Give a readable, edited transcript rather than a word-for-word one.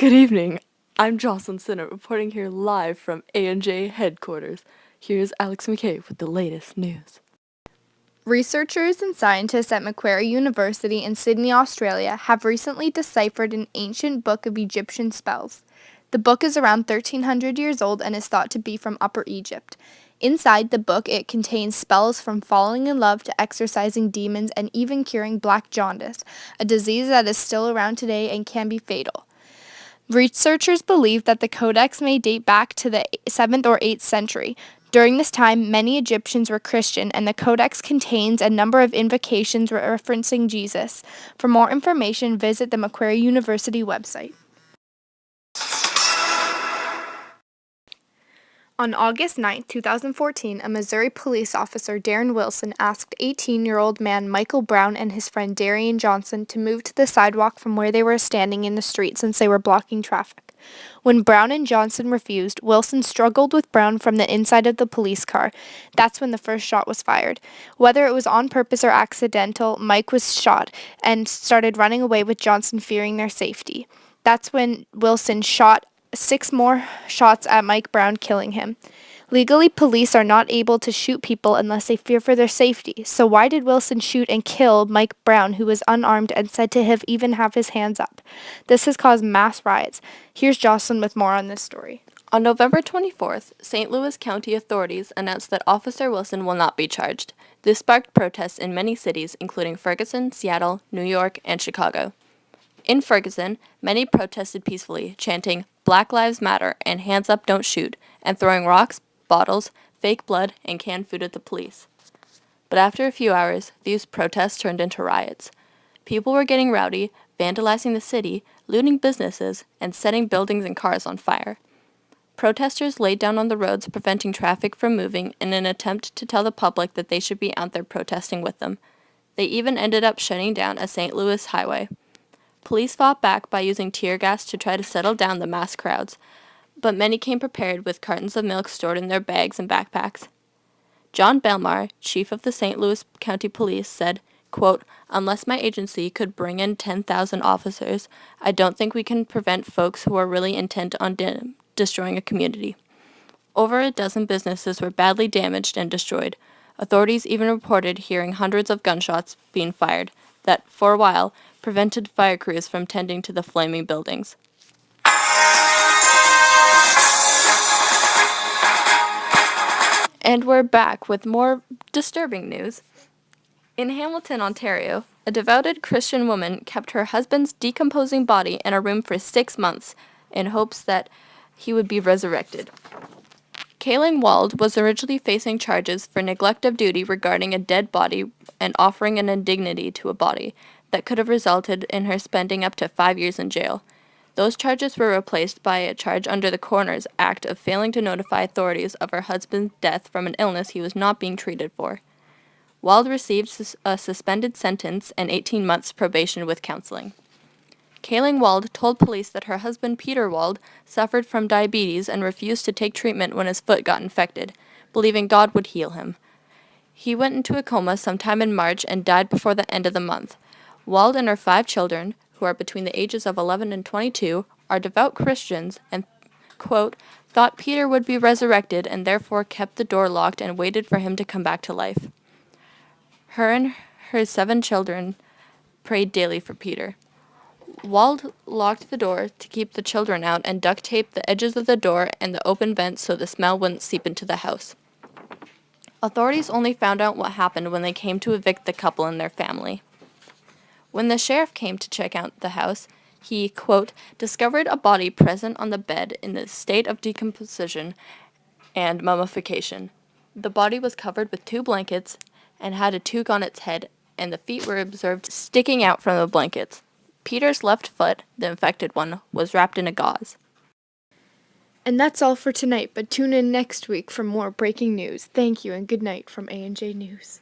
Good evening. I'm Jocelyn reporting here live from A&J headquarters. Here's Alex McKay with the latest news. Researchers and scientists at Macquarie University in Sydney, Australia, have recently deciphered an ancient book of Egyptian spells. The book is around 1,300 years old and is thought to be from Upper Egypt. Inside the book, it contains spells from falling in love to exorcising demons and even curing black jaundice, a disease that is still around today and can be fatal. Researchers believe that the codex may date back to the 7th or 8th century. During this time, many Egyptians were Christian, and the codex contains a number of invocations referencing Jesus. For more information, visit the Macquarie University website. On August 9, 2014, a Missouri police officer, Darren Wilson, asked 18-year-old man Michael Brown and his friend Darian Johnson to move to the sidewalk from where they were standing in the street since they were blocking traffic. When Brown and Johnson refused, Wilson struggled with Brown from the inside of the police car. That's when the first shot was fired. Whether it was on purpose or accidental, Mike was shot and started running away with Johnson, fearing their safety. That's when Wilson shot 6 more shots at Mike Brown, killing him. Legally, police are not able to shoot people unless they fear for their safety. So why did Wilson shoot and kill Mike Brown, who was unarmed and said to have even have his hands up? This has caused mass riots. Here's Jocelyn with more on this story. On November 24th, St. Louis County authorities announced that Officer Wilson will not be charged. This sparked protests in many cities, including Ferguson, Seattle, New York, and Chicago. In Ferguson, many protested peacefully, chanting, "Black Lives Matter" and "Hands Up, Don't Shoot," and throwing rocks, bottles, fake blood, and canned food at the police. But after a few hours, these protests turned into riots. People were getting rowdy, vandalizing the city, looting businesses, and setting buildings and cars on fire. Protesters laid down on the roads, preventing traffic from moving in an attempt to tell the public that they should be out there protesting with them. They even ended up shutting down a St. Louis highway. Police fought back by using tear gas to try to settle down the mass crowds, but many came prepared with cartons of milk stored in their bags and backpacks. John Belmar, chief of the St. Louis County Police, said, quote, "Unless my agency could bring in 10,000 officers, I don't think we can prevent folks who are really intent on destroying a community." Over a dozen businesses were badly damaged and destroyed. Authorities even reported hearing hundreds of gunshots being fired that, for a while, prevented fire crews from tending to the flaming buildings. And we're back with more disturbing news. In Hamilton, Ontario, a devoted Christian woman kept her husband's decomposing body in a room for 6 months in hopes that he would be resurrected. Kayling Wald was originally facing charges for neglect of duty regarding a dead body and offering an indignity to a body that could have resulted in her spending up to 5 years in jail. Those charges were replaced by a charge under the Coroner's Act of failing to notify authorities of her husband's death from an illness he was not being treated for. Wald received a suspended sentence and 18 months probation with counseling. Kayling Wald told police that her husband Peter Wald suffered from diabetes and refused to take treatment when his foot got infected, believing God would heal him. He went into a coma sometime in March and died before the end of the month. Wald and her 5 children, who are between the ages of 11 and 22, are devout Christians and, quote, thought Peter would be resurrected and therefore kept the door locked and waited for him to come back to life. Her and her 7 children prayed daily for Peter. Wald locked the door to keep the children out and duct taped the edges of the door and the open vents so the smell wouldn't seep into the house. Authorities only found out what happened when they came to evict the couple and their family. When the sheriff came to check out the house, he, quote, discovered a body present on the bed in the state of decomposition and mummification. The body was covered with 2 blankets and had a toque on its head, and the feet were observed sticking out from the blankets. Peter's left foot, the infected one, was wrapped in a gauze. And that's all for tonight, but tune in next week for more breaking news. Thank you and good night from A&J News.